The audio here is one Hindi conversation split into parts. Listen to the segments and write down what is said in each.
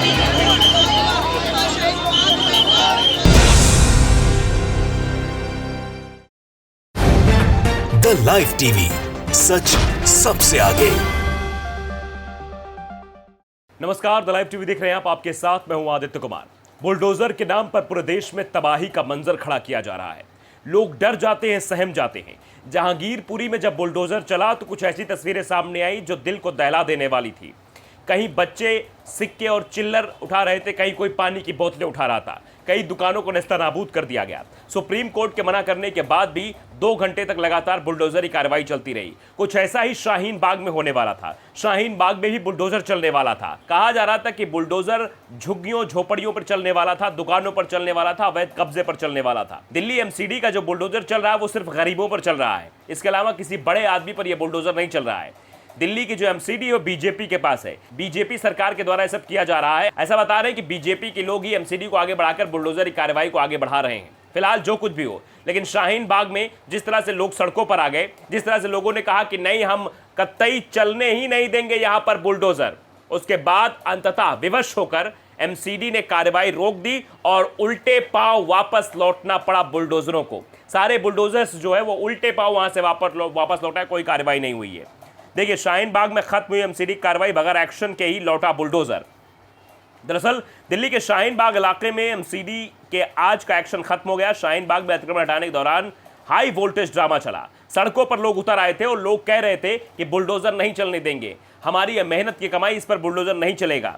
द लाइव टीवी, सच सबसे आगे। नमस्कार, द लाइव टीवी देख रहे हैं आप। आपके साथ मैं हूं आदित्य कुमार। बुलडोजर के नाम पर पूरे देश में तबाही का मंजर खड़ा किया जा रहा है। लोग डर जाते हैं, सहम जाते हैं। जहांगीरपुरी में जब बुलडोजर चला तो कुछ ऐसी तस्वीरें सामने आई जो दिल को दहला देने वाली थी। कहीं बच्चे सिक्के और चिल्लर उठा रहे थे, कहीं कोई पानी की बोतलें उठा रहा था, कई दुकानों को नेस्तनाबूद कर दिया गया। सुप्रीम कोर्ट के मना करने के बाद भी 2 घंटे तक लगातार बुलडोजर की कार्रवाई चलती रही। कुछ ऐसा ही शाहीन बाग में होने वाला था। शाहीन बाग में भी बुलडोजर चलने वाला था। कहा जा रहा था कि बुलडोजर झुग्गियों झोपड़ियों पर चलने वाला था, दुकानों पर चलने वाला था, अवैध कब्जे पर चलने वाला था। दिल्ली एमसीडी का जो बुलडोजर चल रहा है वो सिर्फ गरीबों पर चल रहा है। इसके अलावा किसी बड़े आदमी पर यह बुलडोजर नहीं चल रहा है। दिल्ली की जो एमसीडी है वो बीजेपी के पास है। बीजेपी सरकार के द्वारा सब किया जा रहा है। ऐसा बता रहे हैं कि बीजेपी के लोग ही एमसीडी को आगे बढ़ाकर बुलडोजर की कार्रवाई को आगे बढ़ा रहे हैं। फिलहाल जो कुछ भी हो, लेकिन शाहीन बाग में जिस तरह से लोग सड़कों पर आ गए, जिस तरह से लोगों ने कहा कि नहीं, हम कतई चलने ही नहीं देंगे यहां पर बुलडोजर, उसके बाद अंततः विवश होकर एमसीडी ने कार्रवाई रोक दी और उल्टे पांव वापस लौटना पड़ा बुलडोजरों को। सारे बुलडोजर्स जो है वो उल्टे पांव वहां से वापस लौटा, कोई कार्रवाई नहीं हुई है। देखिए, शाहीन बाग में खत्म हुई एमसीडी कार्रवाई, बगैर एक्शन के ही लौटा बुलडोजर। दरअसल दिल्ली के शाहीन बाग इलाके में एमसीडी के आज का एक्शन खत्म हो गया। शाहीन बाग में अतिक्रमण हटाने के दौरान हाई वोल्टेज ड्रामा चला। सड़कों पर लोग उतर आए थे और लोग कह रहे थे कि बुलडोजर नहीं चलने देंगे, हमारी यह मेहनत की कमाई, इस पर बुलडोजर नहीं चलेगा।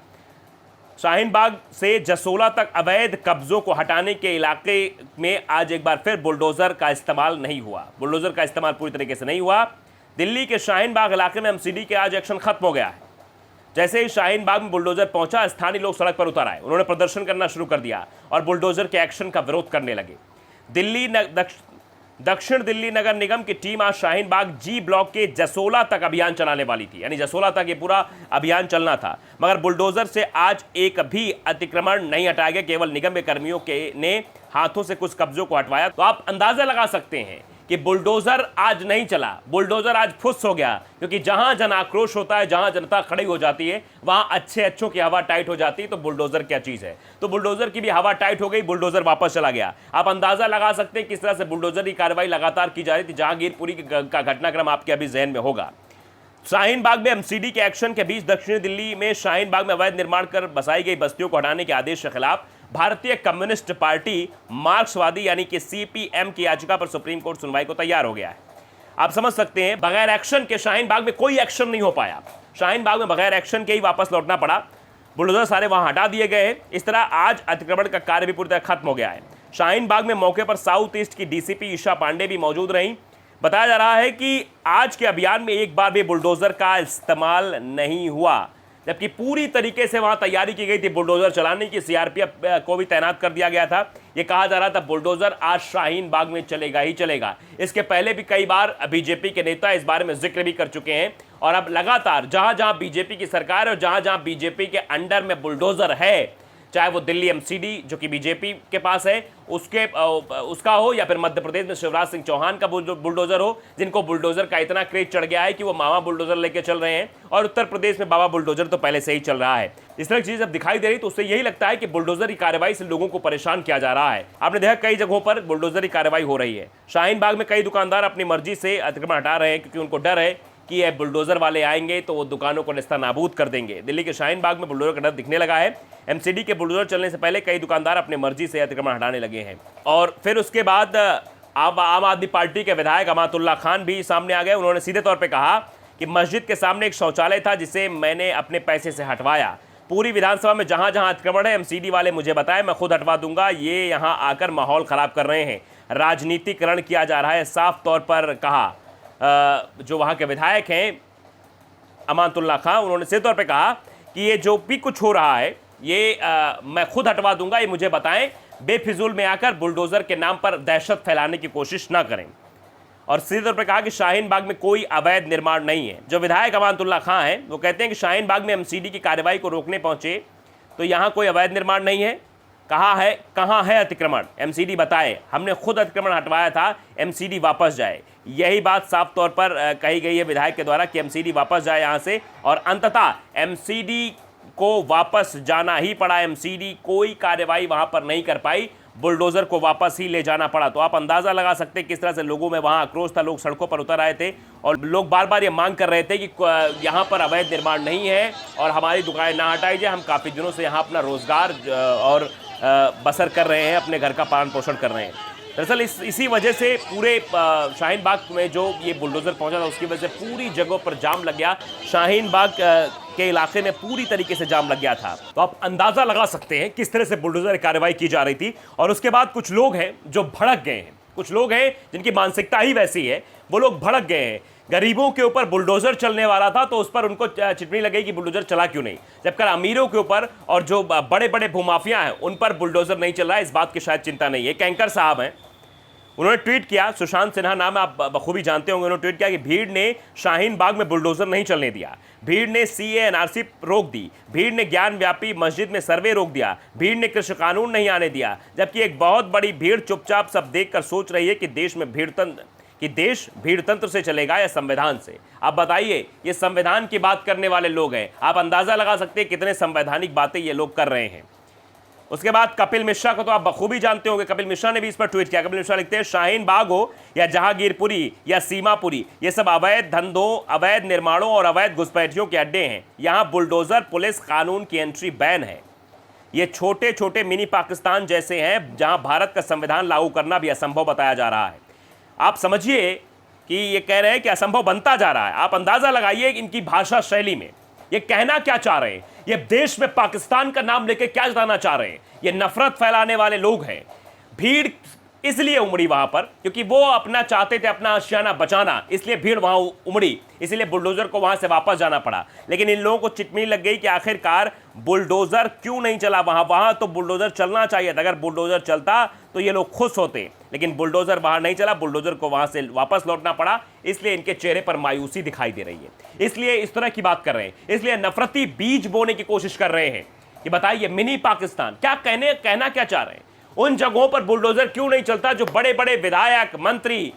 शाहीन बाग से जसोला तक अवैध कब्जों को हटाने के इलाके में आज एक बार फिर बुलडोजर का इस्तेमाल नहीं हुआ। बुलडोजर का इस्तेमाल पूरी तरीके से नहीं हुआ। दिल्ली के शाहीन बाग इलाके में एमसीडी के आज एक्शन खत्म हो गया है। जैसे ही शाहीन बाग में बुलडोजर पहुंचा, स्थानीय लोग सड़क पर उतर आए। उन्होंने प्रदर्शन करना शुरू कर दिया और बुलडोजर के एक्शन का विरोध करने लगे। दक्षिण दिल्ली नगर निगम की टीम आज शाहीन बाग जी ब्लॉक के जसोला तक अभियान चलाने वाली थी, यानी जसोला तक ये पूरा अभियान चलना था। मगर बुलडोजर से आज एक भी अतिक्रमण नहीं हटाया गया, केवल निगम के कर्मियों ने हाथों से कुछ कब्जों को हटवाया। तो आप अंदाजा लगा सकते हैं कि बुलडोजर आज नहीं चला, बुलडोजर आज फुस हो गया। क्योंकि जहां जन आक्रोश होता है, जहां जनता खड़ी हो जाती है, वहां अच्छों की हवा टाइट हो जाती है। तो बुलडोजर क्या चीज है? तो बुलडोजर की भी हवा टाइट हो गई, बुलडोजर वापस चला गया। आप अंदाजा लगा सकते हैं किस तरह से बुलडोजर की कार्रवाई लगातार की जा रही थी। जहांगीरपुरी का घटनाक्रम आपके अभी जहन में होगा। शाहीन बाग में एमसीडी के एक्शन के बीच दक्षिण दिल्ली में शाहीन बाग में अवैध निर्माण कर बसाई गई बस्तियों को हटाने के आदेश के खिलाफ भारतीय कम्युनिस्ट पार्टी मार्क्सवादी यानी कि सीपीएम की याचिका पर सुप्रीम कोर्ट सुनवाई को तैयार हो गया है। आप समझ सकते हैं, बगैर एक्शन के शाहीन बाग में कोई एक्शन नहीं हो पाया। शाहीन बाग में बगैर एक्शन के ही वापस लौटना पड़ा। बुलडोजर सारे वहां हटा दिए गए हैं। इस तरह आज अतिक्रमण का कार्य भी पूरी तरह खत्म हो गया है। शाहीन बाग में मौके पर साउथ ईस्ट की डीसीपी ईशा पांडे भी मौजूद रहीं। बताया जा रहा है कि आज के अभियान में एक बार भी बुलडोजर का इस्तेमाल नहीं हुआ, जबकि पूरी तरीके से वहां तैयारी की गई थी बुलडोजर चलाने की। सीआरपीएफ को भी तैनात कर दिया गया था। यह कहा जा रहा था बुलडोजर आज शाहीन बाग में चलेगा ही चलेगा। इसके पहले भी कई बार बीजेपी के नेता इस बारे में जिक्र भी कर चुके हैं। और अब लगातार जहां जहां बीजेपी की सरकार है और जहां जहां बीजेपी के अंडर में बुलडोजर है, चाहे वो दिल्ली एमसीडी जो कि बीजेपी के पास है उसका हो, या फिर मध्य प्रदेश में शिवराज सिंह चौहान का बुलडोजर हो, जिनको बुलडोजर का इतना क्रेज चढ़ गया है कि वो मामा बुलडोजर लेके चल रहे हैं। और उत्तर प्रदेश में बाबा बुलडोजर तो पहले से ही चल रहा है। इस तरह की चीज जब दिखाई दे रही तो उससे यही लगता है कि बुलडोजर की कार्रवाई से लोगों को परेशान किया जा रहा है। आपने देखा कई जगहों पर बुलडोजर की कार्रवाई हो रही है। शाहीन बाग में कई दुकानदार अपनी मर्जी से अतिक्रमण हटा रहे हैं क्योंकि उनको डर है कि ये बुलडोजर वाले आएंगे तो वो दुकानों को नेस्तनाबूद कर देंगे। दिल्ली के शाहीन बाग में बुलडोजर का डर दिखने लगा है। एमसीडी के बुलडोजर चलने से पहले कई दुकानदार अपनी मर्जी से अतिक्रमण हटाने लगे हैं। और फिर उसके बाद आम आदमी पार्टी के विधायक अमातुल्लाह खान भी सामने आ गए। उन्होंने सीधे तौर पर कहा कि मस्जिद के सामने एक शौचालय था जिसे मैंने अपने पैसे से हटवाया। पूरी विधानसभा में जहां जहां अतिक्रमण है एमसीडी वाले मुझे बताएं, मैं खुद हटवा दूंगा। ये यहां आकर माहौल खराब कर रहे हैं, राजनीतिकरण किया जा रहा है, साफ तौर पर कहा। जो वहां के विधायक हैं अमातुल्लाह खान, उन्होंने सीधे तौर पे कहा कि ये जो भी कुछ हो रहा है ये मैं खुद हटवा दूंगा, ये मुझे बताएं। बेफिजूल में आकर बुलडोजर के नाम पर दहशत फैलाने की कोशिश ना करें। और सीधे तौर पर कहा कि शाहीन बाग में कोई अवैध निर्माण नहीं है। जो विधायक अमातुल्लाह खान हैं वो कहते हैं कि शाहीन बाग में एमसीडी की कार्रवाई को रोकने पहुंचे तो यहाँ कोई अवैध निर्माण नहीं है। कहाँ है अतिक्रमण? एमसीडी बताए, हमने खुद अतिक्रमण हटवाया था, एमसीडी वापस जाए। यही बात साफ तौर पर कही गई है विधायक के द्वारा कि एमसीडी वापस जाए यहाँ से और अंततः एमसीडी को वापस जाना ही पड़ा। एमसीडी कोई कार्रवाई वहां पर नहीं कर पाई, बुलडोजर को वापस ही ले जाना पड़ा। तो आप अंदाजा लगा सकते हैं किस तरह से लोगों में वहां आक्रोश था, लोग सड़कों पर उतर आए थे और लोग बार बार ये मांग कर रहे थे कि यहाँ पर अवैध निर्माण नहीं है और हमारी दुकानें ना हटाई जाए, हम काफ़ी दिनों से यहाँ अपना रोजगार और बसर कर रहे हैं, अपने घर का पालन पोषण कर रहे हैं। दरअसल इसी वजह से पूरे शाहीन बाग में जो ये बुलडोज़र पहुंचा था उसकी वजह से पूरी जगहों पर जाम लग गया। शाहीन बाग के इलाके में पूरी तरीके से जाम लग गया था। तो आप अंदाज़ा लगा सकते हैं किस तरह से बुलडोज़र कार्रवाई की जा रही थी। और उसके बाद कुछ लोग हैं जो भड़क गए हैं, कुछ लोग हैं जिनकी मानसिकता ही वैसी है, वो लोग भड़क गए हैं। गरीबों के ऊपर बुलडोजर चलने वाला था तो उस पर उनको चिटनी लगी कि बुलडोजर चला क्यों नहीं, जबकि अमीरों के ऊपर और जो बड़े बड़े भूमाफिया हैं उन पर बुलडोजर नहीं चल रहा है, इस बात की शायद चिंता नहीं है। कैंकर साहब हैं, उन्होंने ट्वीट किया, सुशांत सिन्हा नाम आप बखूबी जानते होंगे, उन्होंने ट्वीट किया कि भीड़ ने शाहीन बाग में बुलडोजर नहीं चलने दिया, भीड़ ने सीए एनआरसी रोक दी, भीड़ ने ज्ञान व्यापी मस्जिद में सर्वे रोक दिया, भीड़ ने कृषि कानून नहीं आने दिया, जबकि एक बहुत बड़ी भीड़ चुपचाप सब देखकर सोच रही है कि देश भीड़तंत्र से चलेगा या संविधान से। आप बताइए, ये संविधान की बात करने वाले लोग हैं, आप अंदाजा लगा सकते हैं कितने संवैधानिक बातें ये लोग कर रहे हैं। उसके बाद कपिल मिश्रा को तो आप बखूबी जानते होंगे, कपिल मिश्रा ने भी इस पर ट्वीट किया। कपिल मिश्रा लिखते हैं, शाहीन बाग हो या जहांगीरपुरी या सीमापुरी, ये सब अवैध धंधों, अवैध निर्माणों और अवैध घुसपैठियों के अड्डे हैं। यहाँ बुलडोजर पुलिस कानून की एंट्री बैन है। ये छोटे छोटे मिनी पाकिस्तान जैसे हैं जहाँ भारत का संविधान लागू करना भी असंभव बताया जा रहा है। आप समझिए कि ये कह रहे हैं कि असंभव बनता जा रहा है। आप अंदाजा लगाइए इनकी भाषा शैली में ये कहना क्या चाह रहे हैं, ये देश में पाकिस्तान का नाम लेके क्या जताना चाह रहे हैं। ये नफरत फैलाने वाले लोग हैं। भीड़ इसलिए उमड़ी वहां पर क्योंकि वो अपना चाहते थे, अपना आशियाना बचाना, इसलिए भीड़ वहां उमड़ी, इसीलिए बुलडोजर को वहां से वापस जाना पड़ा। लेकिन इन लोगों को चिटनी लग गई कि आखिरकार बुलडोजर क्यों नहीं चला वहां तो बुलडोजर चलना चाहिए था। अगर बुलडोजर चलता तो ये लोग खुश होते, लेकिन बुलडोजर बाहर नहीं चला, बुलडोजर को वहां से वापस लौटना पड़ा। इसलिए इनके चेहरे पर मायूसी दिखाई दे रही है, इसलिए इस तरह की बात कर रहे हैं, इसलिए नफरती बीज बोने की कोशिश कर रहे हैं कि बताइए मिनी पाकिस्तान क्या कहना क्या चाह रहे हैं। उन जगहों पर बुलडोजर क्यों नहीं चलता जो बड़े बड़े विधायक मंत्री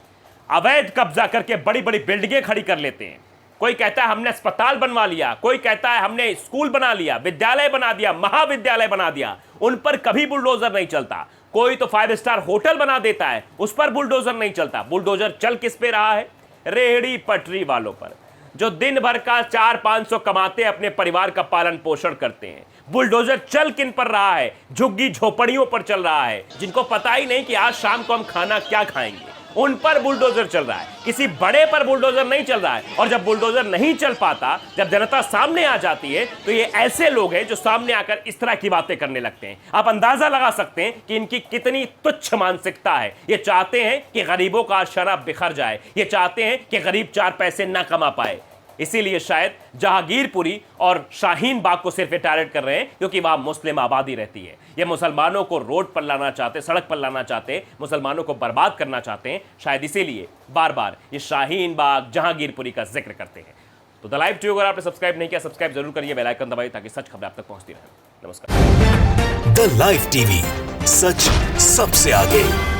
अवैध कब्जा करके बड़ी बड़ी बिल्डिंगें खड़ी कर लेते हैं। कोई कहता है हमने अस्पताल बनवा लिया, कोई कहता है हमने स्कूल बना लिया, विद्यालय बना दिया, महाविद्यालय बना दिया, उन पर कभी बुलडोजर नहीं चलता। कोई तो 5 स्टार होटल बना देता है, उस पर बुलडोजर नहीं चलता। बुलडोजर चल किस पे रहा है? रेहड़ी पटरी वालों पर, जो दिन भर का 400-500 कमाते अपने परिवार का पालन पोषण करते हैं। बुलडोजर चल किन पर रहा है? झुग्गी झोपड़ियों पर चल रहा है, जिनको पता ही नहीं कि आज शाम को हम खाना क्या खाएंगे, उन पर बुलडोजर चल रहा है। किसी बड़े पर बुलडोजर नहीं चल रहा है। और जब बुलडोजर नहीं चल पाता, जब जनता सामने आ जाती है, तो ये ऐसे लोग हैं जो सामने आकर इस तरह की बातें करने लगते हैं। आप अंदाजा लगा सकते हैं कि इनकी कितनी तुच्छ मानसिकता है। ये चाहते हैं कि गरीबों का आशियाना बिखर जाए, ये चाहते हैं कि गरीब 4 पैसे ना कमा पाए। इसीलिए शायद जहांगीरपुरी और शाहीन बाग को सिर्फ टारगेट कर रहे हैं क्योंकि वहां मुस्लिम आबादी रहती है। ये मुसलमानों को रोड पर लाना चाहते, सड़क पर लाना चाहते, मुसलमानों को बर्बाद करना चाहते हैं। शायद इसीलिए बार बार ये शाहीन बाग जहांगीरपुरी का जिक्र करते हैं। तो द लाइव टीवी अगर आपने सब्सक्राइब नहीं किया, सब्सक्राइब जरूर करिए, बेल आइकन दबाइए ताकि सच खबरें आप तक पहुंचती रहें। नमस्कार। द लाइव टीवी, सच सबसे आगे।